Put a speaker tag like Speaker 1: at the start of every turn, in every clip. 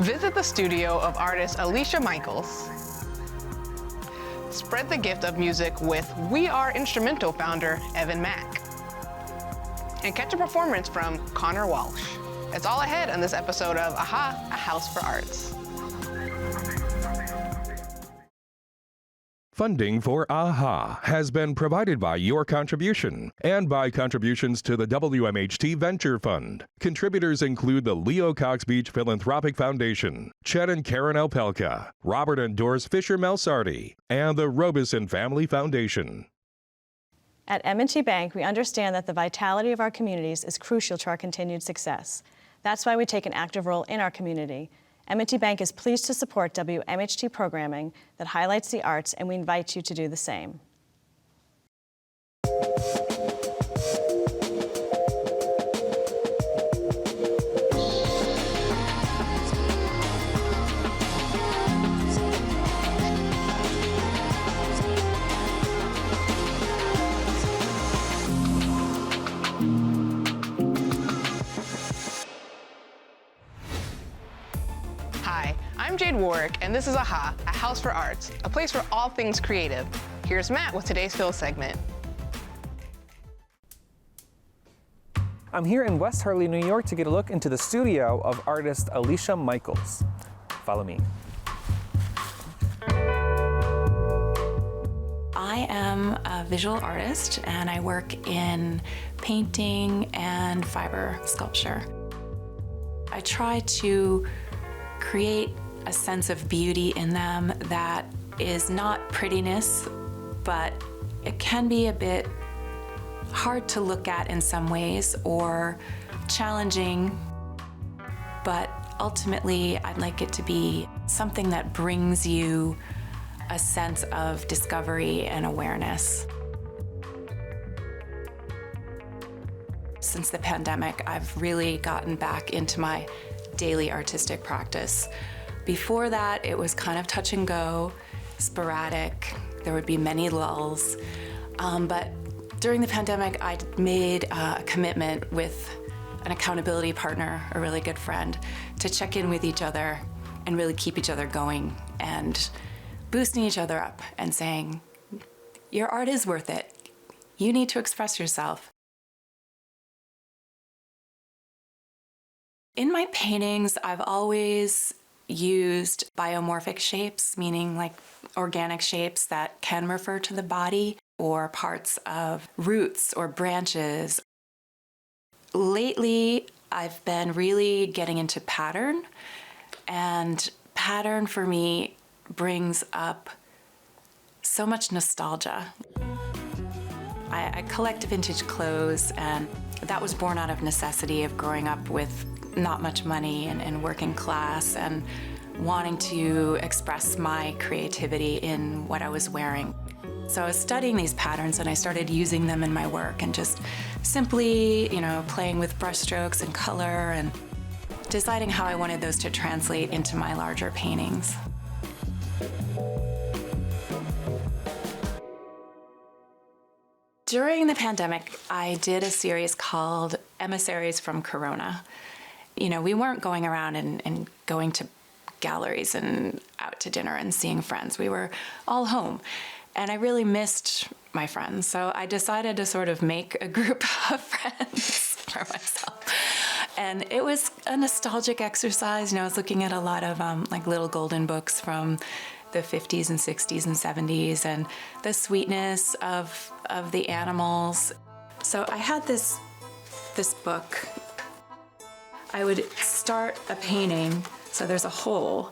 Speaker 1: Visit the studio of artist Alicia Michaels. Spread the gift of music with We Are Instrumental founder Evan Mack. And catch a performance from Connor Walsh. It's all ahead on this episode of AHA, A House for Arts.
Speaker 2: Funding for AHA has been provided by your contribution and by contributions to the WMHT Venture Fund. Contributors include the Leo Cox Beach Philanthropic Foundation, Chet and Karen Alpelka, Robert and Doris Fisher Melsardi, and the Robeson Family Foundation.
Speaker 3: At M&T Bank, we understand that the vitality of our communities is crucial to our continued success. That's why we take an active role in our community. M&T Bank is pleased to support WMHT programming that highlights the arts, and we invite you to do the same.
Speaker 1: Hi, I'm Jade Warwick, and this is AHA, A House for Arts, a place for all things creative. Here's Matt with today's Phil segment.
Speaker 4: I'm here in West Harley, New York to get a look into the studio of artist Alicia Michaels. Follow me.
Speaker 5: I am a visual artist and I work in painting and fiber sculpture. I try to create a sense of beauty in them that is not prettiness, but it can be a bit hard to look at in some ways or challenging, but ultimately I'd like it to be something that brings you a sense of discovery and awareness. Since the pandemic, I've really gotten back into my daily artistic practice. Before that, it was kind of touch and go, sporadic. There would be many lulls. But during the pandemic, I made a commitment with an accountability partner, a really good friend, to check in with each other and really keep each other going and boosting each other up and saying, your art is worth it. You need to express yourself. In my paintings, I've always used biomorphic shapes, meaning like organic shapes that can refer to the body or parts of roots or branches. Lately, I've been really getting into pattern, and pattern for me brings up so much nostalgia. I collect vintage clothes, and that was born out of necessity of growing up with not much money and working class and wanting to express my creativity in what I was wearing. So I was studying these patterns and I started using them in my work and just simply, playing with brushstrokes and color and deciding how I wanted those to translate into my larger paintings. During the pandemic, I did a series called Emissaries from Corona. We weren't going around and going to galleries and out to dinner and seeing friends. We were all home. And I really missed my friends. So I decided to sort of make a group of friends for myself. And it was a nostalgic exercise. I was looking at a lot of like little golden books from the 50s and 60s and 70s and the sweetness of the animals. So I had this book. I would start a painting, so there's a hole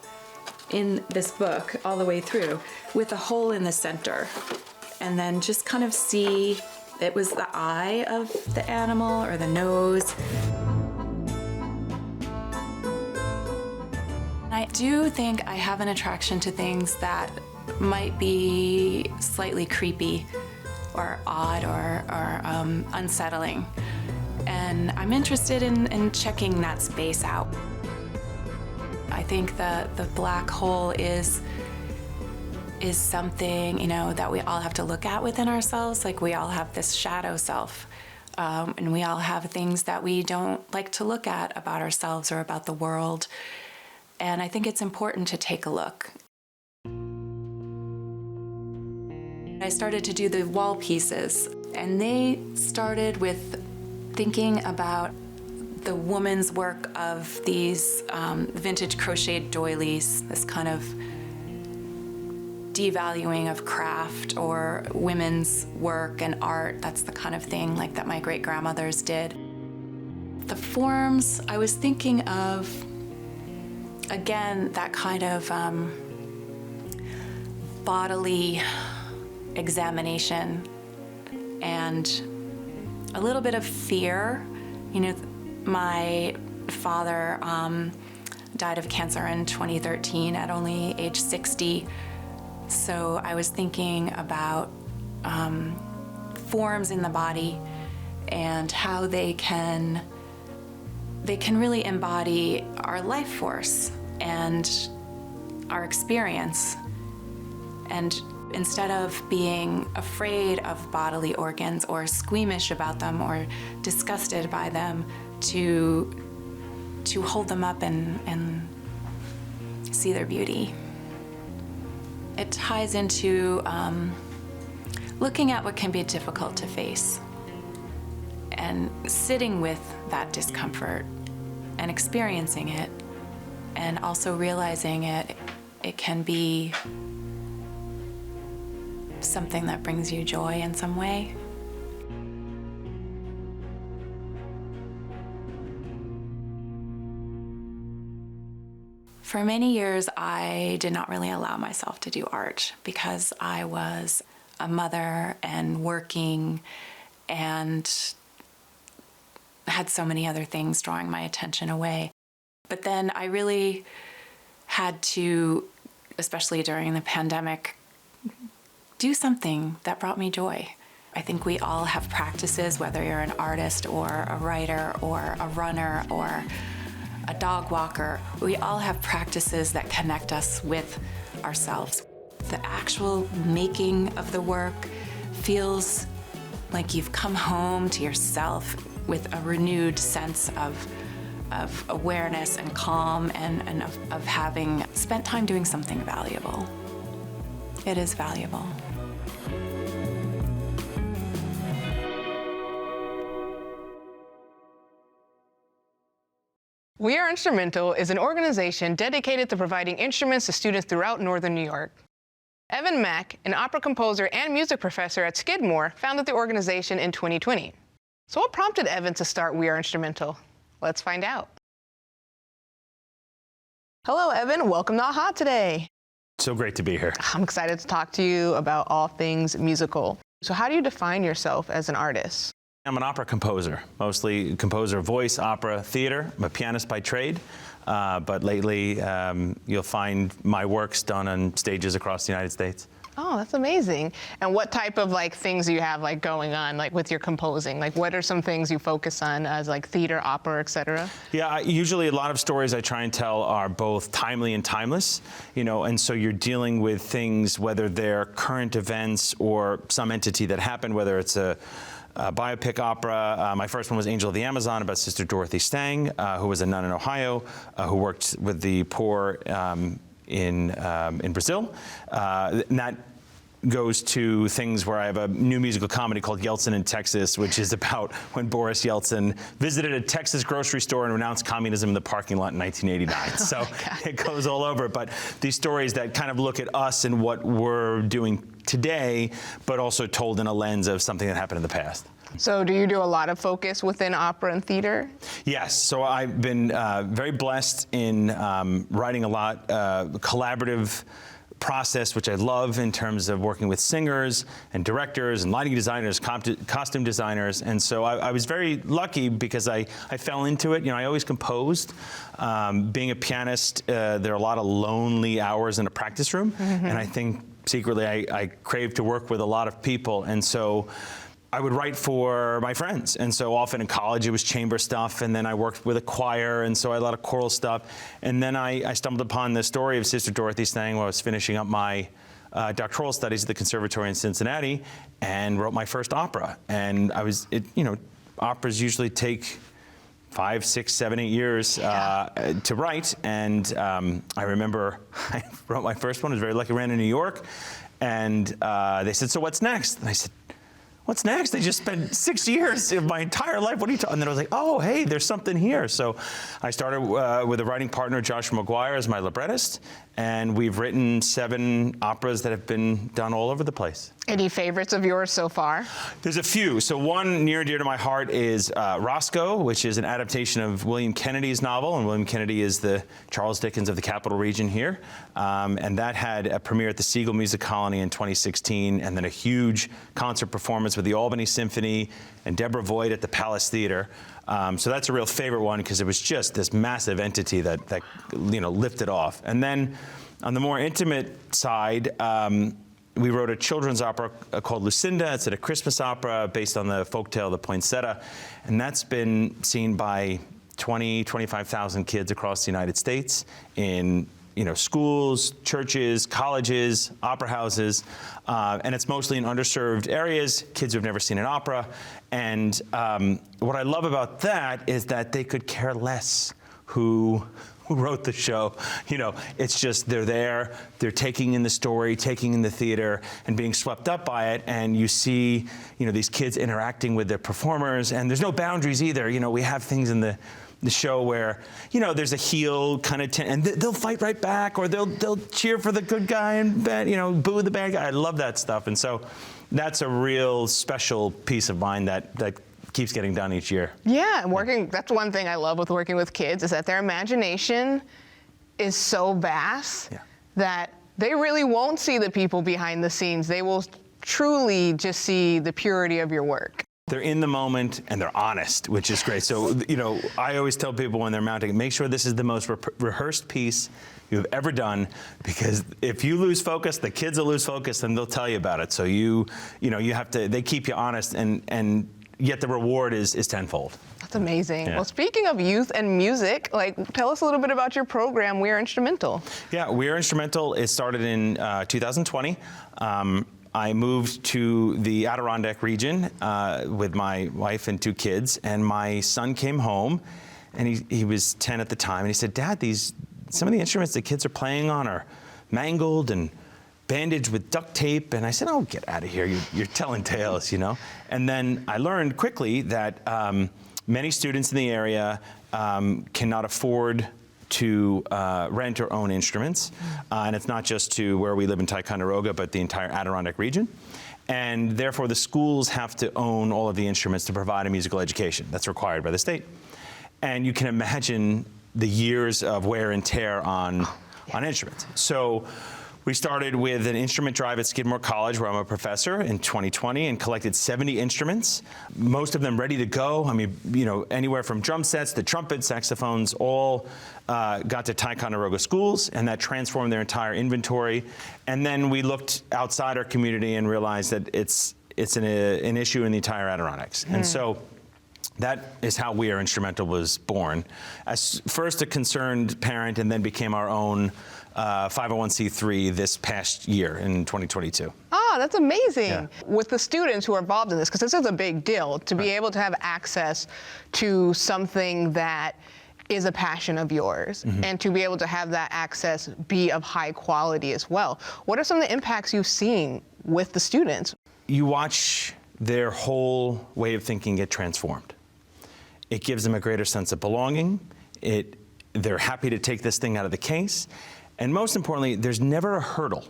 Speaker 5: in this book all the way through with a hole in the center, and then just kind of see it was the eye of the animal or the nose. I do think I have an attraction to things that might be slightly creepy or odd or unsettling. And I'm interested in checking that space out. I think the black hole is something, that we all have to look at within ourselves. Like we all have this shadow self, and we all have things that we don't like to look at about ourselves or about the world. And I think it's important to take a look. I started to do the wall pieces, and they started with thinking about the woman's work of these vintage crocheted doilies, this kind of devaluing of craft or women's work and art. That's the kind of thing like that my great-grandmothers did. The forms, I was thinking of, again, that kind of bodily examination and a little bit of fear. You know, my father died of cancer in 2013 at only age 60. So I was thinking about forms in the body and how they can really embody our life force and our experience. And instead of being afraid of bodily organs or squeamish about them or disgusted by them, to hold them up and see their beauty. It ties into looking at what can be difficult to face and sitting with that discomfort and experiencing it, and also realizing it can be something that brings you joy in some way. For many years, I did not really allow myself to do art because I was a mother and working and had so many other things drawing my attention away. But then I really had to, especially during the pandemic, do something that brought me joy. I think we all have practices, whether you're an artist or a writer or a runner or a dog walker. We all have practices that connect us with ourselves. The actual making of the work feels like you've come home to yourself with a renewed sense of awareness and calm and of having spent time doing something valuable. It is valuable.
Speaker 1: We Are Instrumental is an organization dedicated to providing instruments to students throughout Northern New York. Evan Mack, an opera composer and music professor at Skidmore, founded the organization in 2020. So what prompted Evan to start We Are Instrumental? Let's find out. Hello, Evan. Welcome to AHA today.
Speaker 6: So great to be here.
Speaker 1: I'm excited to talk to you about all things musical. So how do you define yourself as an artist?
Speaker 6: I'm an opera composer, mostly composer of voice, opera, theater. I'm a pianist by trade, but lately you'll find my works done on stages across the United States.
Speaker 1: Oh, that's amazing. And what type of things do you have going on with your composing? What are some things you focus on as theater, opera, etc.?
Speaker 6: Yeah, usually a lot of stories I try and tell are both timely and timeless, and so you're dealing with things, whether they're current events or some entity that happened, whether it's a biopic opera. My first one was Angel of the Amazon, about Sister Dorothy Stang, who was a nun in Ohio, who worked with the poor in Brazil. And that goes to things where I have a new musical comedy called Yeltsin in Texas, which is about when Boris Yeltsin visited a Texas grocery store and renounced communism in the parking lot in 1989. So it goes all over. But these stories that kind of look at us and what we're doing today, but also told in a lens of something that happened in the past.
Speaker 1: So do you do a lot of focus within opera and theater?
Speaker 6: Yes. So I've been very blessed in writing a lot collaborative process, which I love, in terms of working with singers and directors and lighting designers, costume designers. And so I was very lucky because I fell into it. I always composed. Being a pianist, there are a lot of lonely hours in a practice room. Mm-hmm. And I think secretly I crave to work with a lot of people. And so I would write for my friends. And so often in college it was chamber stuff, and then I worked with a choir, and so I had a lot of choral stuff. And then I stumbled upon the story of Sister Dorothy Stang while I was finishing up my doctoral studies at the Conservatory in Cincinnati, and wrote my first opera. And operas usually take 5, 6, 7, 8 years to write. And I remember I wrote my first one. I was very lucky. I ran in New York. And they said, so what's next? And I said, what's next? I just spent 6 years of my entire life. What are you talking? And then I was like, oh, hey, there's something here. So I started with a writing partner, Joshua McGuire, as my librettist. And we've written 7 operas that have been done all over the place.
Speaker 1: Any favorites of yours so far?
Speaker 6: There's a few. So one near and dear to my heart is Roscoe, which is an adaptation of William Kennedy's novel. And William Kennedy is the Charles Dickens of the Capital Region here. And that had a premiere at the Siegel Music Colony in 2016, and then a huge concert performance with the Albany Symphony and Deborah Voigt at the Palace Theater. So that's a real favorite one because it was just this massive entity that lifted off. And then on the more intimate side, we wrote a children's opera called Lucinda. It's a Christmas opera based on the folktale The Poinsettia, and that's been seen by 25,000 kids across the United States in schools, churches, colleges, opera houses, and it's mostly in underserved areas, kids who've never seen an opera. And what I love about that is that they could care less who wrote the show. It's just they're there, they're taking in the story, taking in the theater, and being swept up by it. And you see, these kids interacting with their performers, and there's no boundaries either. We have things in the show where, there's a heel kind of, and they'll fight right back, or they'll cheer for the good guy and boo the bad guy. I love that stuff. And so that's a real special piece of mine that keeps getting done each year.
Speaker 1: Yeah, that's one thing I love with working with kids is that their imagination is so vast that they really won't see the people behind the scenes. They will truly just see the purity of your work.
Speaker 6: They're in the moment and they're honest, which is great. So, I always tell people when they're mounting, make sure this is the most rehearsed piece you've ever done, because if you lose focus, the kids will lose focus and they'll tell you about it. So you have to, they keep you honest, and yet the reward is tenfold.
Speaker 1: That's amazing.
Speaker 6: Yeah.
Speaker 1: Well, speaking of youth and music, tell us a little bit about your program, We Are Instrumental.
Speaker 6: Yeah, We Are Instrumental. It started in 2020. I moved to the Adirondack region with my wife and 2 kids, and my son came home, and he was 10 at the time, and he said, Dad, some of the instruments the kids are playing on are mangled and bandaged with duct tape. And I said, oh, get out of here, you're telling tales, And then I learned quickly that many students in the area cannot afford to rent or own instruments. And it's not just to where we live in Ticonderoga, but the entire Adirondack region. And therefore, the schools have to own all of the instruments to provide a musical education. That's required by the state. And you can imagine the years of wear and tear on instruments. So we started with an instrument drive at Skidmore College, where I'm a professor, in 2020, and collected 70 instruments, most of them ready to go. I mean, anywhere from drum sets to trumpets, saxophones, all got to Ticonderoga schools, and that transformed their entire inventory. And then we looked outside our community and realized that it's an issue in the entire Adirondacks. And so that is how We Are Instrumental was born. As first a concerned parent, and then became our own 501c3 this past year in 2022.
Speaker 1: Oh, that's amazing.
Speaker 6: Yeah.
Speaker 1: With the students who are involved in this, because this is a big deal, to be able to have access to something that is a passion of yours, and to be able to have that access be of high quality as well. What are some of the impacts you've seen with the students?
Speaker 6: You watch their whole way of thinking get transformed. It gives them a greater sense of belonging. They're happy to take this thing out of the case. And most importantly, there's never a hurdle.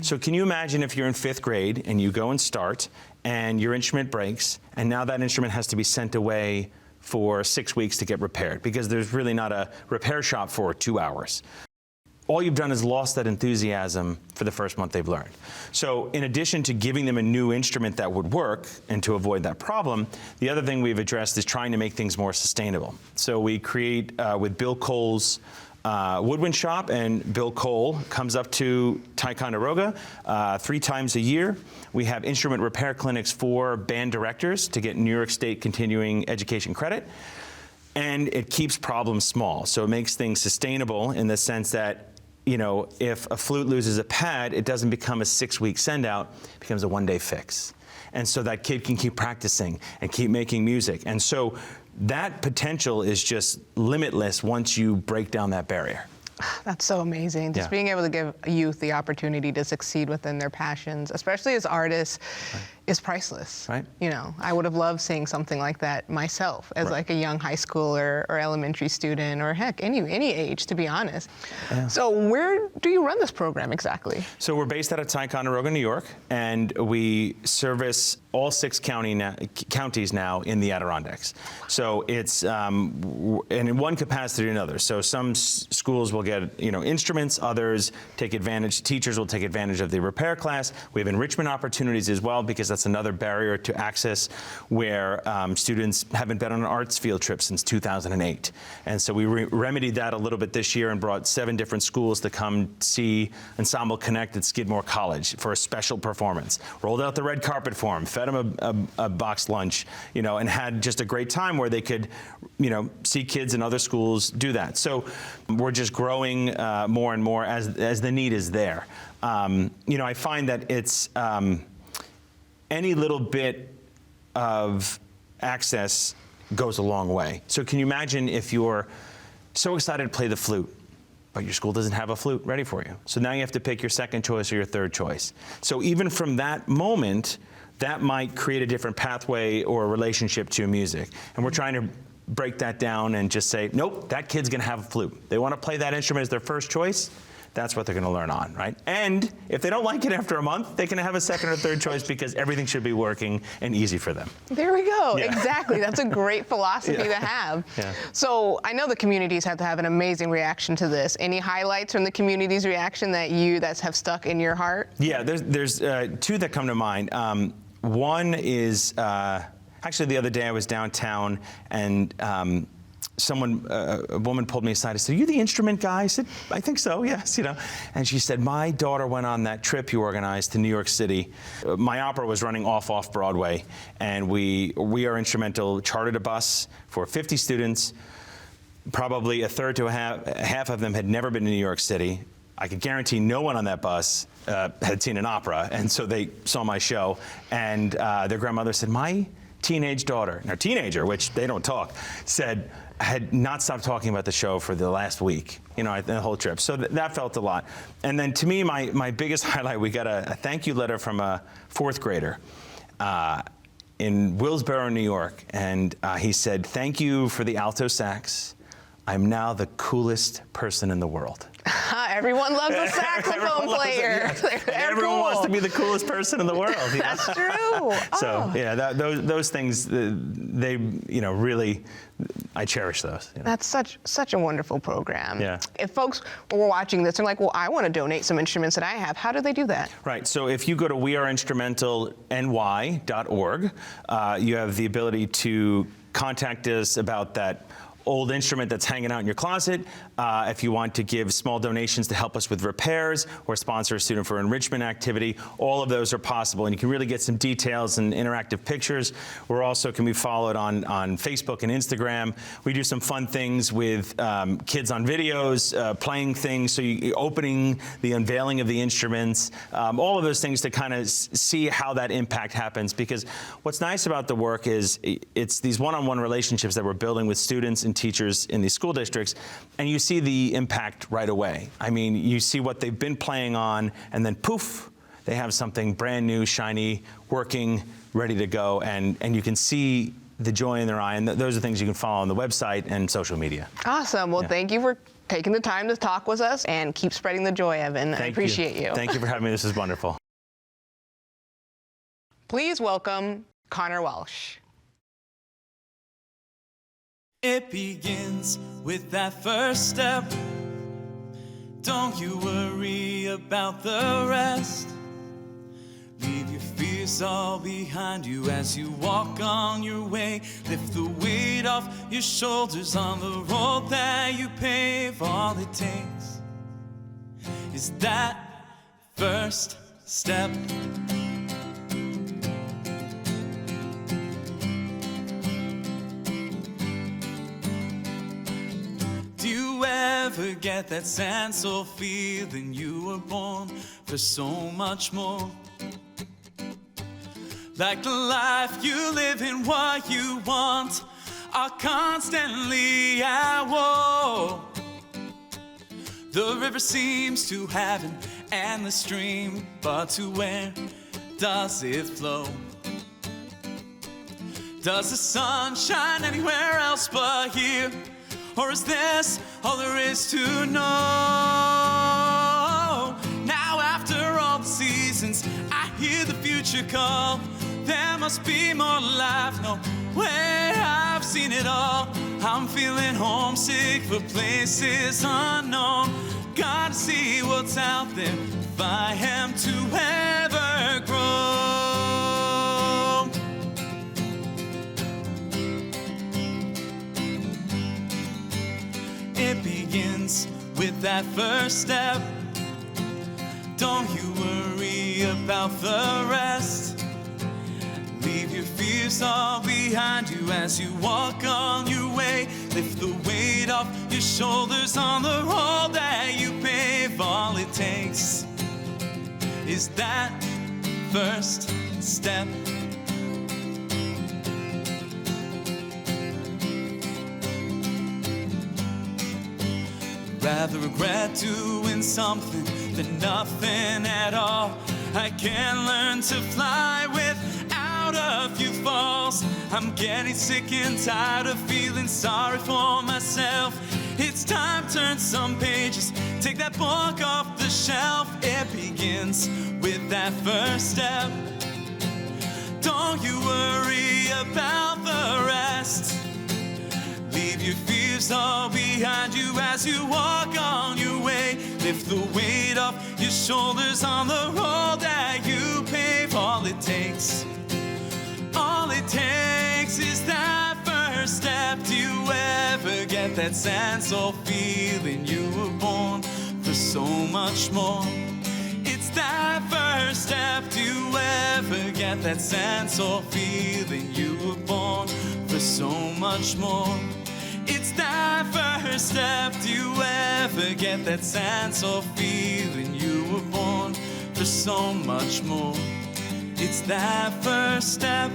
Speaker 6: So can you imagine if you're in 5th grade and you go and start and your instrument breaks, and now that instrument has to be sent away for 6 weeks to get repaired, because there's really not a repair shop for 2 hours. All you've done is lost that enthusiasm for the first month they've learned. So in addition to giving them a new instrument that would work, and to avoid that problem, the other thing we've addressed is trying to make things more sustainable. So we create, with Bill Cole's woodwind shop, and Bill Cole comes up to Ticonderoga 3 times a year. We have instrument repair clinics for band directors to get New York State continuing education credit. And it keeps problems small. So it makes things sustainable in the sense that, if a flute loses a pad, it doesn't become a 6-week send out, it becomes a 1-day fix. And so that kid can keep practicing and keep making music. And so that potential is just limitless once you break down that barrier.
Speaker 1: That's so amazing. Just
Speaker 6: Yeah.
Speaker 1: being able to give youth the opportunity to succeed within their passions, especially as artists, is priceless.
Speaker 6: Right.
Speaker 1: You know, I would have loved seeing something like that myself as like a young high schooler or elementary student, or heck, any age, to be honest. So where do you run this program exactly?
Speaker 6: So we're based out of Ticonderoga, New York, and we service all 6 counties now in the Adirondacks. So it's and in one capacity or another. So some schools will get instruments, others take advantage. Teachers will take advantage of the repair class. We have enrichment opportunities as well, because that's another barrier to access, where students haven't been on an arts field trip since 2008. And so we remedied that a little bit this year and brought 7 different schools to come see Ensemble Connect at Skidmore College for a special performance. Rolled out the red carpet for them, fed them a boxed lunch, and had just a great time where they could, see kids in other schools do that. So we're just growing more and more as the need is there. I find that it's any little bit of access goes a long way. So can you imagine if you're so excited to play the flute, but your school doesn't have a flute ready for you? So now you have to pick your second choice or your third choice. So even from that moment, that might create a different pathway or relationship to music. And we're trying to break that down and just say, nope, that kid's gonna have a flute. They wanna play that instrument as their first choice. That's what they're going to learn on, right? And if they don't like it after a month, they can have a second or third choice, because everything should be working and easy for them.
Speaker 1: There we go.
Speaker 6: Yeah.
Speaker 1: Exactly. That's a great philosophy to have.
Speaker 6: Yeah.
Speaker 1: So I know the communities have to have an amazing reaction to this. Any highlights from the community's reaction that have stuck in your heart?
Speaker 6: Yeah, there's 2 that come to mind. One is actually the other day I was downtown, and a woman pulled me aside and said, "Are you the instrument guy?" I said, "I think so, yes." And she said, "My daughter went on that trip you organized to New York City. My opera was running off Broadway, and we are instrumental, chartered a bus for 50 students. Probably a third to half of them had never been to New York City. I could guarantee no one on that bus had seen an opera, and so they saw my show, and their grandmother said, my teenage daughter, or teenager, which they don't talk, had not stopped talking about the show for the last week, the whole trip. So that felt a lot. And then to me, my biggest highlight, we got a thank you letter from a 4th grader in Willsboro, New York. And he said, "Thank you for the alto sax. I'm now the coolest person in the world."
Speaker 1: Everyone loves a saxophone player.
Speaker 6: Everyone wants to be the coolest person in the world.
Speaker 1: That's true.
Speaker 6: So yeah, those things, they really, I cherish those.
Speaker 1: That's such a wonderful program.
Speaker 6: Yeah.
Speaker 1: If folks were watching this and like, well, I want to donate some instruments that I have, how do they do that?
Speaker 6: Right. So if you go to weareinstrumentalny.org, you have the ability to contact us about that old instrument that's hanging out in your closet. If you want to give small donations to help us with repairs or sponsor a student for enrichment activity, all of those are possible. And you can really get some details and interactive pictures. We're also can be followed on Facebook and Instagram. We do some fun things with kids on videos, playing things. So opening the unveiling of the instruments, all of those things to kind of see how that impact happens. Because what's nice about the work is it's these one-on-one relationships that we're building with students and teachers in these school districts, and you see the impact right away. I mean, you see what they've been playing on, and then poof, they have something brand new, shiny, working, ready to go, and you can see the joy in their eye, and those are things you can follow on the website and social media.
Speaker 1: Awesome. Well, thank you for taking the time to talk with us, and keep spreading the joy, Evan. I appreciate you.
Speaker 6: Thank you for having me. This is wonderful.
Speaker 1: Please welcome Connor Walsh.
Speaker 7: It begins with that first step. Don't you worry about the rest. Leave your fears all behind you as you walk on your way. Lift the weight off your shoulders on the road that you pave. All it takes is that first step. Do you ever get that sense of feeling you were born for so much more? Like the life you live and what you want. are constantly at war. The river seems to have an endless stream, but to where does it flow? Does the sun shine anywhere else but here? Or is this all there is to know? Now after all the seasons, I hear the future call. There must be more life, no way, I've seen it all. I'm feeling homesick for places unknown. Gotta see what's out there if I am to ever grow. It begins with that first step. Don't you worry about the rest. Leave your fears all behind you as you walk on your way. Lift the weight off your shoulders on the road that you pave. All it takes is that first step. Rather regret doing something than nothing at all. I can learn to fly without a few falls. I'm getting sick and tired of feeling sorry for myself. It's time to turn some pages, take that book off the shelf. It begins with that first step. Don't you worry about the rest. Leave your fears all behind you as you walk on your way. Lift the weight off your shoulders on the road that you pave. All it takes is that first step. Do you ever get that sense of feeling you were born for so much more? It's that first step. Do you ever get that sense of feeling you were born for so much more? It's that first step. Do you ever get that sense of feeling you were born for so much more? It's that first step.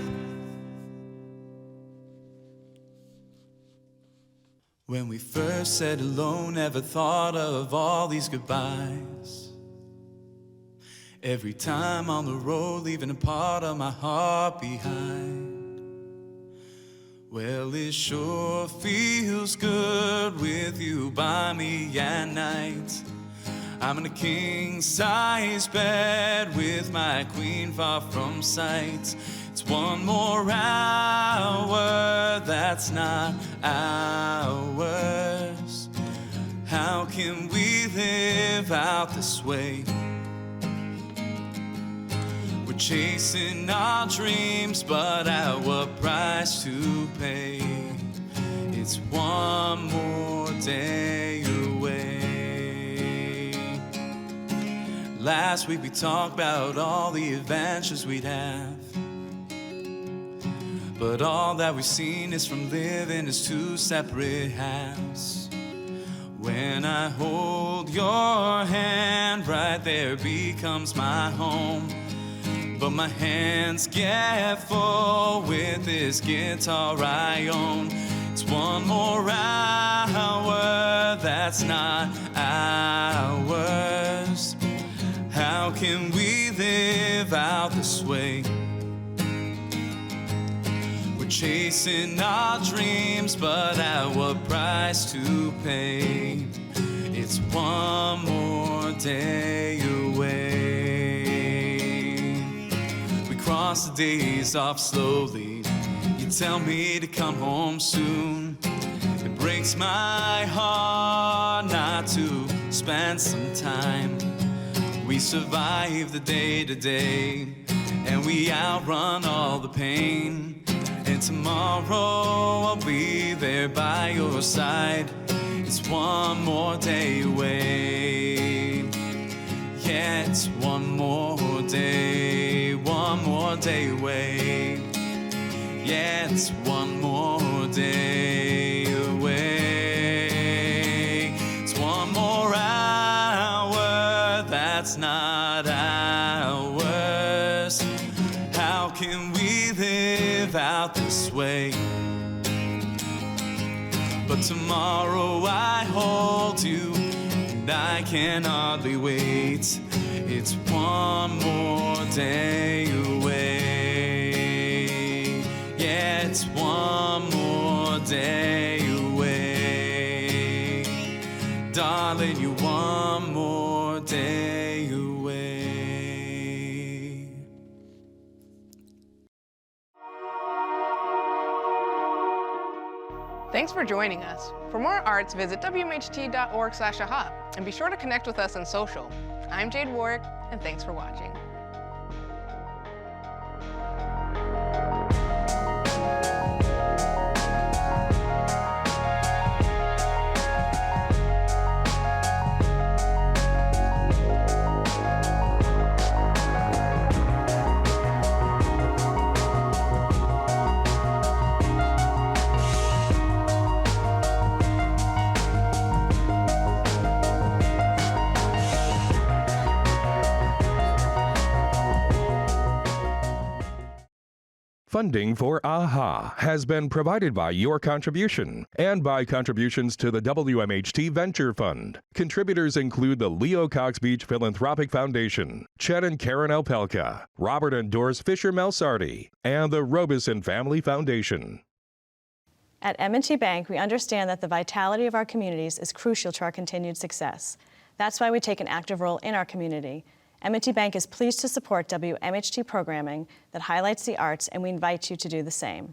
Speaker 7: When we first said hello, never thought of all these goodbyes. Every time on the road, leaving a part of my heart behind. Well, it sure feels good with you by me at night. I'm in a king-size bed with my queen far from sight. It's one more hour that's not ours. How can we live out this way? We're chasing our dreams, but at what price to pay? It's one more day away. Last week we talked about all the adventures we'd have, but all that we've seen is from living as two separate halves. When I hold your hand, right there becomes my home. But my hands get full with this guitar I own. It's one more hour that's not ours. How can we live out this way? We're chasing our dreams, but at what price to pay? It's one more day away. We cross the days off slowly. You tell me to come home soon. It breaks my heart not to spend some time. We survive the day to day, and we outrun all the pain. And tomorrow I'll be there by your side. It's one more day away. Yeah, it's one more day away. Yeah, it's one more day away. It's one more hour that's not ours. How can we live out this way? but tomorrow I hold you, and I can hardly wait. It's one more day away. Yeah, it's one more day away. Darling, you're one more day away.
Speaker 1: Thanks for joining us. For more arts, visit wmht.org/aha and be sure to connect with us on social. I'm Jade Warwick, and thanks for watching.
Speaker 2: Funding for AHA has been provided by your contribution and by contributions to the WMHT Venture Fund. Contributors include the Leo Cox Beach Philanthropic Foundation, Chet and Karen Alpelka, Robert and Doris Fisher Melsardi, and the Robeson Family Foundation.
Speaker 3: At M&T Bank, we understand that the vitality of our communities is crucial to our continued success. That's why we take an active role in our community. M&T Bank is pleased to support WMHT programming that highlights the arts, and we invite you to do the same.